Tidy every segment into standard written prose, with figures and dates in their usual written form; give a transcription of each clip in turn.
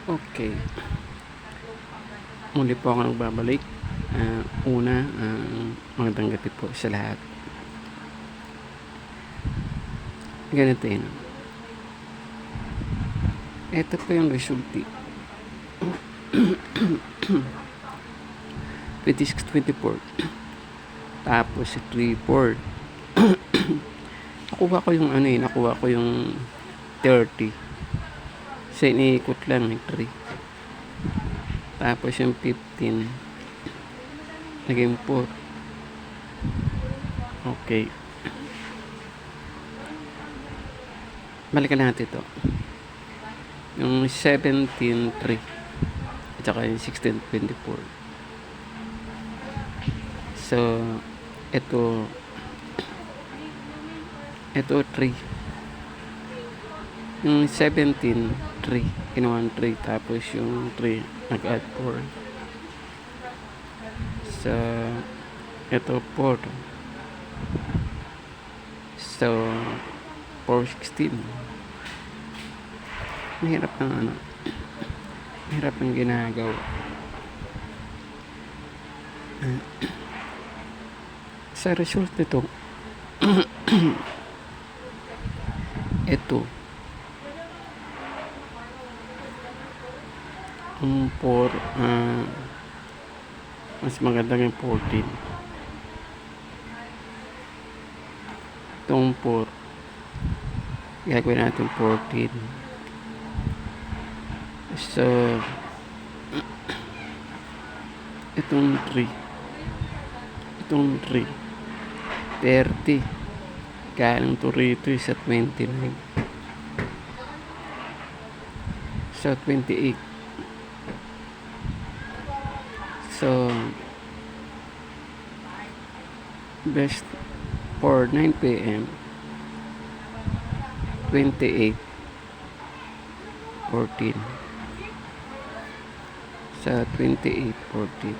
Okay, muli po ako nagbabalik. Magandang gabi po sa lahat. Ganito yun. Ito po yung resulti. 26-24. Tapos 3-4. Nakuha ko yung 30. Sa iniikot lang yung 3. Tapos yung 15 naging 4. Okay, balikan natin ito. Yung 17-3 at saka yung 16-24. So ito 3. Yung 17-3 kinuha 3, tapos yung 3 nag-add 4. So ito 4. So 4-16. Mahirap ng ginagawa. Sa result nito ito ang 4, mas maganda yung 14. Itong 4 gagawin natin 14. So itong 3 30 galing to rito sa 29. So 28. So best for 9 p.m. 28 14. Sa 28 14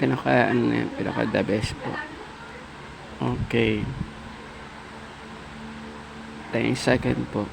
pinaka the best po. Okay, 10 second po.